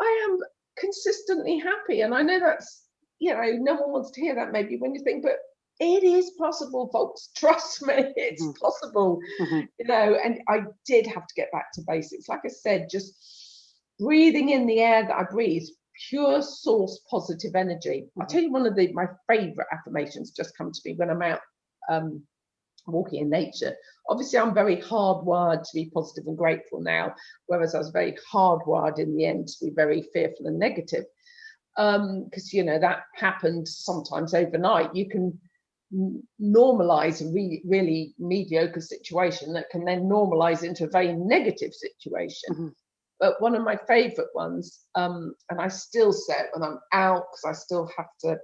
I am consistently happy. And I know that's, no one wants to hear that maybe when you think, but it is possible, folks. Trust me, it's possible. And I did have to get back to basics. Like I said, just breathing in the air that I breathe, pure source positive energy. I'll tell you one of my favorite affirmations just come to me when I'm out walking in nature. Obviously, I'm very hardwired to be positive and grateful now, whereas I was very hardwired in the end to be very fearful and negative. Because, that happened sometimes overnight. You can normalize a really mediocre situation that can then normalize into a very negative situation. But one of my favorite ones, and I still say it when I'm out, because I still have to,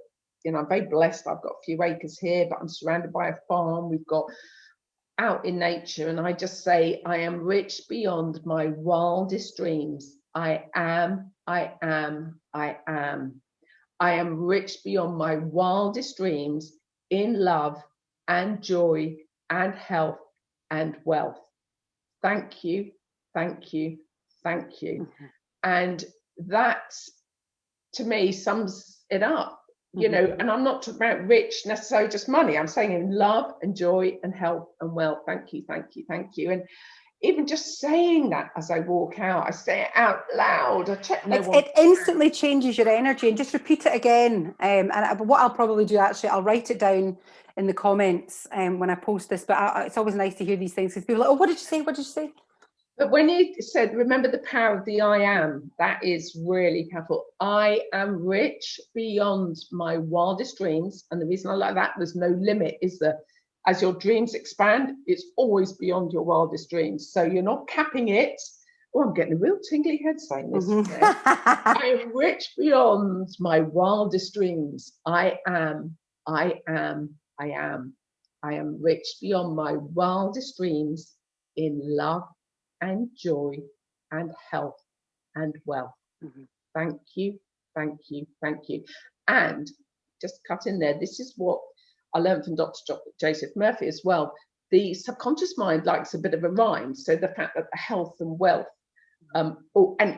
I'm very blessed. I've got a few acres here, but I'm surrounded by a farm. We've got out in nature, and I just say, I am rich beyond my wildest dreams. I am. I am rich beyond my wildest dreams. in love and joy and health and wealth. Thank you, thank you, thank you. Mm-hmm. And that, to me, sums it up, you know, and I'm not talking about rich necessarily just money. I'm saying in love and joy and health and wealth. Thank you, thank you, thank you. And even just saying that as I walk out, I say it out loud. I check it instantly changes your energy. And just repeat it again. And what I'll probably do, actually, I'll write it down in the comments when I post this. But it's always nice to hear these things, because people are like, oh, what did you say? What did you say? But when you said, remember the power of the I am, that is really powerful. I am rich beyond my wildest dreams. And the reason I like that, there's no limit, is that as your dreams expand, it's always beyond your wildest dreams. So you're not capping it. Oh, I'm getting a real tingly head saying this. I am rich beyond my wildest dreams. I am rich beyond my wildest dreams in love and joy and health and wealth. Thank you, thank you, thank you. And just cut in there, this is what I learned from Dr. Joseph Murphy as well. The subconscious mind likes a bit of a rhyme. So the fact that the health and wealth. And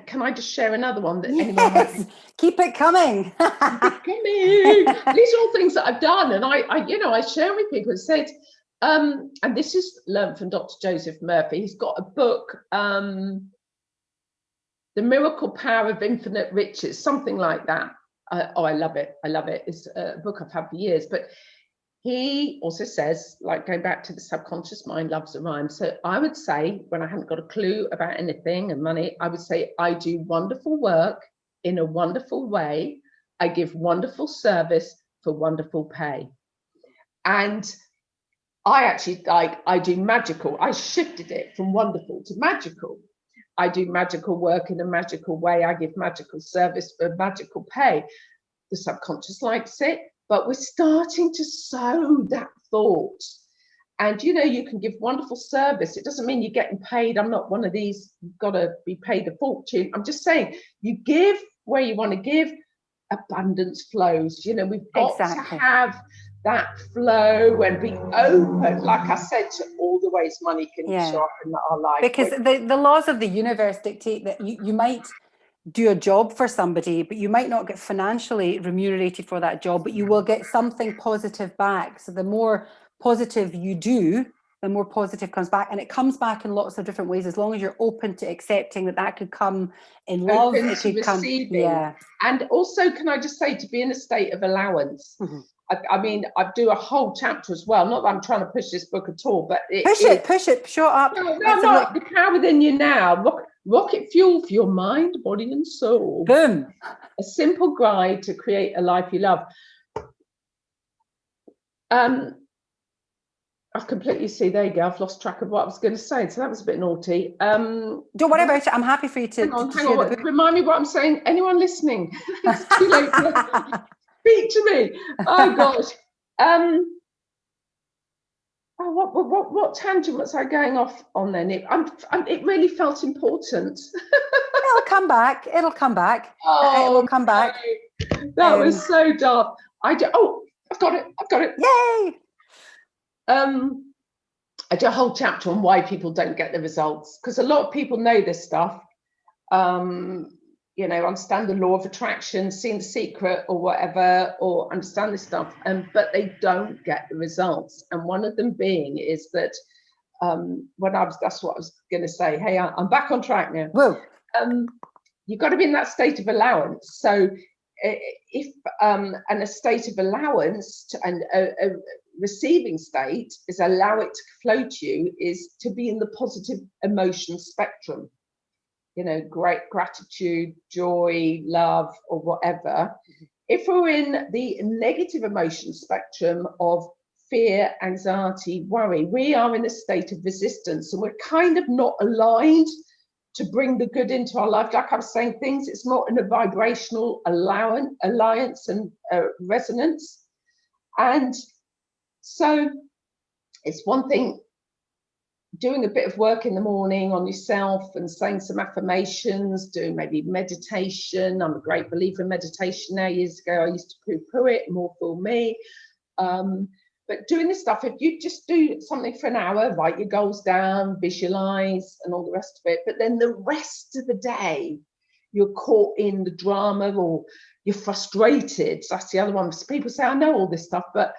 can I just share another one that anyone keep it coming. Keep it coming. These are all things that I've done, and I share with people. It said, and this is learned from Dr. Joseph Murphy. He's got a book, The Miracle Power of Infinite Riches, something like that. I love it. I love it. It's a book I've had for years. But he also says, like, going back to the subconscious mind loves a rhyme. So I would say, when I haven't got a clue about anything and money, I would say, I do wonderful work in a wonderful way. I give wonderful service for wonderful pay. And I do magical. I shifted it from wonderful to magical. I do magical work in a magical way. I give magical service for magical pay. The subconscious likes it, but we're starting to sow that thought. And, you know, you can give wonderful service. It doesn't mean you're getting paid. I'm not one of these, you've got to be paid a fortune. I'm just saying, you give where you want to give, abundance flows. You know, we've got to have that flow and be open, like I said, to all the ways money can show up in our life. Because the laws of the universe dictate that you might do a job for somebody, but you might not get financially remunerated for that job, but you will get something positive back. So the more positive you do, the more positive comes back, and it comes back in lots of different ways, as long as you're open to accepting that could come in love, it could come And also, can I just say, to be in a state of allowance. I mean, I do a whole chapter as well. Not that I'm trying to push this book at all, but push it, show up. No, not the power within you now. Rocket fuel for your mind, body, and soul. Boom. A simple guide to create a life you love. I've completely there you go. I've lost track of what I was going to say. So that was a bit naughty. Don't worry about it. I'm happy for you to hang on. Remind me what I'm saying. Anyone listening? It's too late. Speak to me. Oh gosh. What tangent was I going off on then? It really felt important. It'll come back. It'll come back. Oh, it will come back. That was so dark. I've got it. Yay! I do a whole chapter on why people don't get the results, because a lot of people know this stuff. You know, understand the law of attraction, seeing The Secret or whatever, or understand this stuff, but they don't get the results. And one of them being is that that's what I was going to say. Hey, I'm back on track now. Whoa. You've got to be in that state of allowance. So if and a state of allowance and a receiving state is allow it to flow to you, is to be in the positive emotion spectrum. You know, great gratitude, joy, love, or whatever. If we're in the negative emotion spectrum of fear, anxiety, worry, we are in a state of resistance, and we're kind of not aligned to bring the good into our life. Like I was saying, it's not in a vibrational alliance and resonance. And so it's one thing doing a bit of work in the morning on yourself and saying some affirmations, doing maybe meditation. I'm a great believer in meditation now. Years ago, I used to poo-poo it, more for me. But doing this stuff, if you just do something for an hour, write your goals down, visualize and all the rest of it, but then the rest of the day, you're caught in the drama or you're frustrated. That's the other one. People say, I know all this stuff, but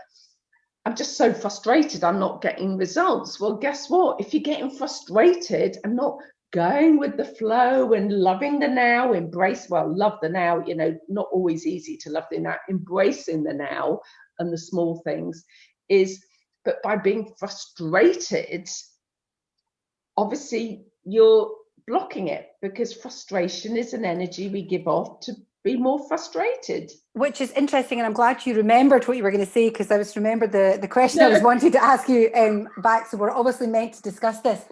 I'm just so frustrated, I'm not getting results. Well, guess what? If you're getting frustrated and not going with the flow and loving the now, love the now, not always easy to love the now, embracing the now and the small things but by being frustrated, obviously you're blocking it, because frustration is an energy we give off to be more frustrated. Which is interesting, and I'm glad you remembered what you were going to say, because I was remembered the question I was wanting to ask you back. So we're obviously meant to discuss this.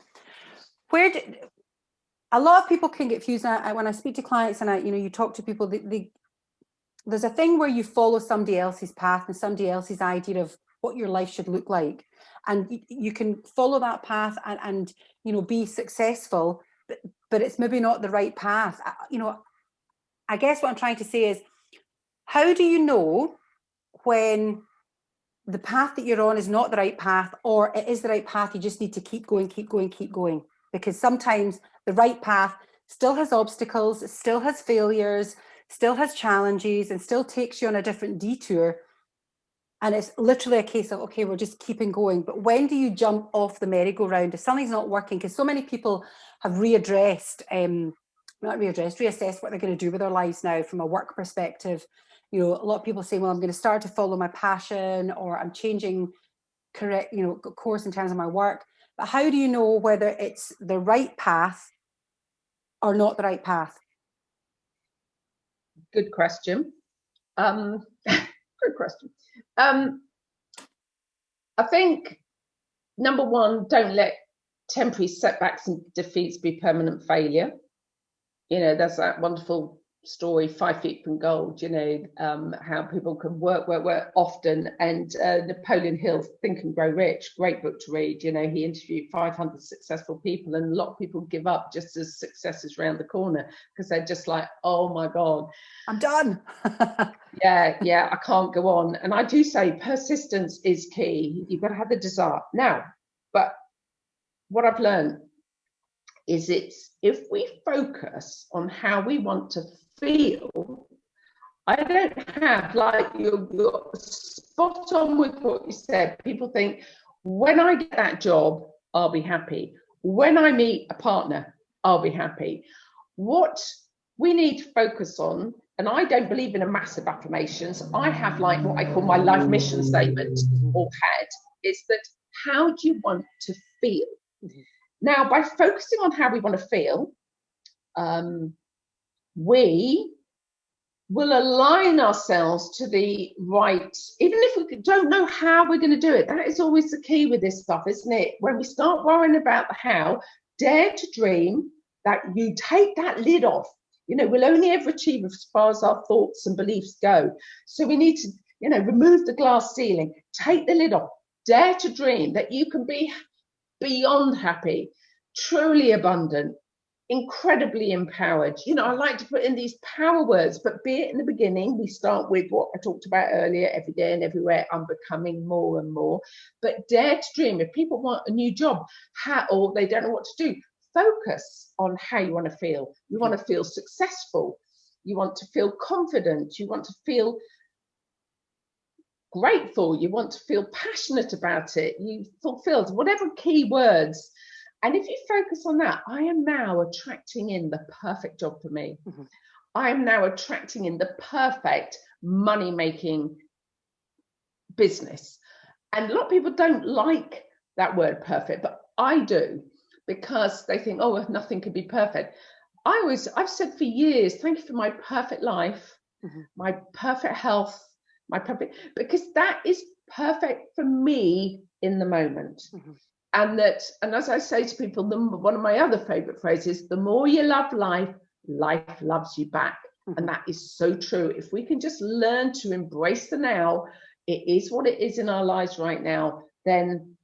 A lot of people can get confused when I speak to clients, and you talk to people. There's a thing where you follow somebody else's path and somebody else's idea of what your life should look like, and you can follow that path and be successful, but it's maybe not the right path. I guess what I'm trying to say is, how do you know when the path that you're on is not the right path, or it is the right path? You just need to keep going, because sometimes the right path still has obstacles, still has failures, still has challenges, and still takes you on a different detour. And it's literally a case of, okay, we're just keeping going. But when do you jump off the merry-go-round if something's not working? Because so many people have reassessed what they're going to do with their lives now from a work perspective. A lot of people say, well, I'm going to start to follow my passion, or I'm changing course in terms of my work. But how do you know whether it's the right path or not the right path? Good question. Good question. I think, number one, don't let temporary setbacks and defeats be permanent failure. There's that wonderful story, 5 Feet from Gold, how people can work often. And Napoleon Hill's Think and Grow Rich, great book to read. He interviewed 500 successful people, and a lot of people give up just as success is around the corner, because they're just like, oh my God, I'm done. yeah, I can't go on. And I do say persistence is key. You've got to have the desire. Now, but what I've learned is if we focus on how we want to feel, I don't have, like, you're spot on with what you said. People think, when I get that job, I'll be happy. When I meet a partner, I'll be happy. What we need to focus on, and I don't believe in a massive affirmations, I have like what I call my life mission statement, or had, is that how do you want to feel? Now, by focusing on how we want to feel, we will align ourselves to the right, even if we don't know how we're going to do it. That is always the key with this stuff, isn't it? When we start worrying about the how, dare to dream that you take that lid off. We'll only ever achieve as far as our thoughts and beliefs go. So we need to, remove the glass ceiling, take the lid off, dare to dream that you can be beyond happy, truly abundant, incredibly empowered. I like to put in these power words, but be it in the beginning, we start with what I talked about earlier, every day and everywhere, I'm becoming more and more. But dare to dream. If people want a new job, or they don't know what to do, focus on how you want to feel. You want to feel successful. You want to feel confident. You want to feel grateful. You want to feel passionate about it. You fulfilled, whatever key words. And if you focus on that, I am now attracting in the perfect job for me. Mm-hmm. I am now attracting in the perfect money-making business. And a lot of people don't like that word perfect, but I do, because they think, oh, nothing could be perfect. I've said for years, thank you for my perfect life, mm-hmm. my perfect health, because that is perfect for me in the moment. Mm-hmm. And as I say to people, one of my other favorite phrases, the more you love life, life loves you back. Mm-hmm. And that is so true. If we can just learn to embrace the now, it is what it is in our lives right now, then,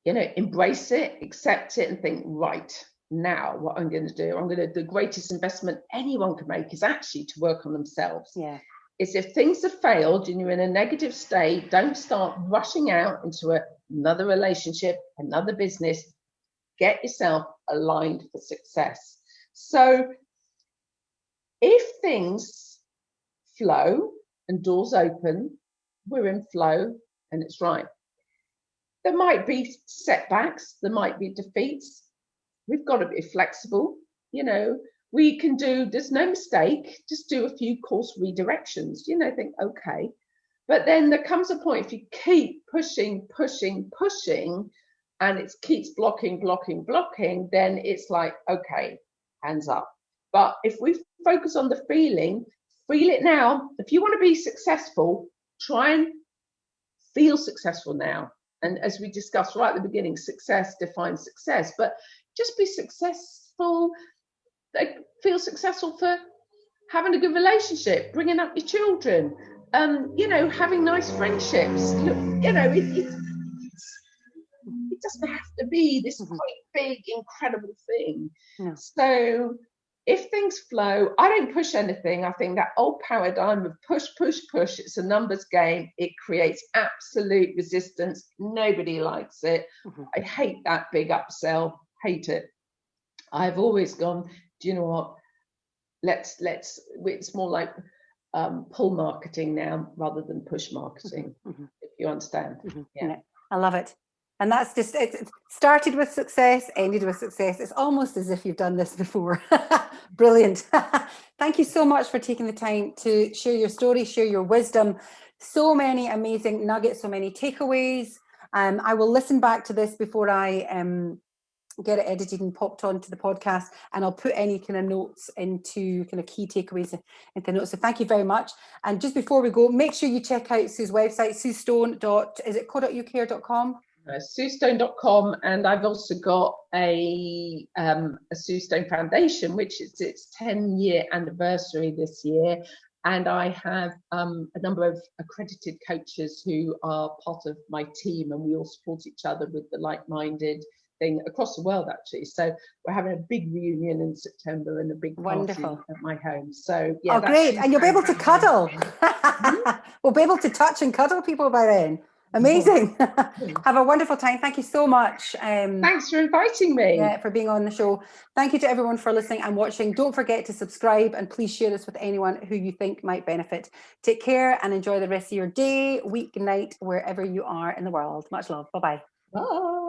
embrace it, accept it, and think, right, now what I'm going to do, the greatest investment anyone can make is actually to work on themselves. Yeah. is if things have failed and you're in a negative state, don't start rushing out into another relationship, another business. Get yourself aligned for success. So if things flow and doors open, we're in flow and it's right. There might be setbacks, there might be defeats. We've got to be flexible. You know, we can do, there's no mistake, just do a few course redirections, you know, think, okay. But then there comes a point, if you keep pushing, and it keeps blocking, then it's like, okay, hands up. But if we focus on the feeling, feel it now. If you want to be successful, try and feel successful now. And as we discussed right at the beginning, success defines success, but just be successful, feel successful for having a good relationship, bringing up your children, you know, having nice friendships. You know, it doesn't have to be this quite big, incredible thing. No. So if things flow, I don't push anything. I think that old paradigm of push, it's a numbers game. It creates absolute resistance. Nobody likes it. I hate that big upsell, hate it. I've always gone, do you know what? It's more like pull marketing now rather than push marketing, if you understand. Yeah. I love it. And that's just, it started with success, ended with success. It's almost as if you've done this before. Brilliant. Thank you so much for taking the time to share your story, share your wisdom. So many amazing nuggets, so many takeaways. I will listen back to this before I get it edited and popped onto the podcast, and I'll put any kind of notes into kind of key takeaways into notes. So thank you very much. And just before we go, make sure you check out Sue's website, suestone.co.uk.com. SueStone.com, and I've also got a Sue Stone Foundation, which is its 10-year anniversary this year, and I have a number of accredited coaches who are part of my team, and we all support each other with the like-minded thing across the world, actually. So we're having a big reunion in September and a big party at my home. So yeah, great. And you'll be able to cuddle. We'll be able to touch and cuddle people by then. Amazing. Have a wonderful time. Thank you so much. Thanks for inviting me. Yeah, for being on the show. Thank you to everyone for listening and watching. Don't forget to subscribe, and please share this with anyone who you think might benefit. Take care and enjoy the rest of your day, week, night, wherever you are in the world. Much love. Bye-bye. Bye.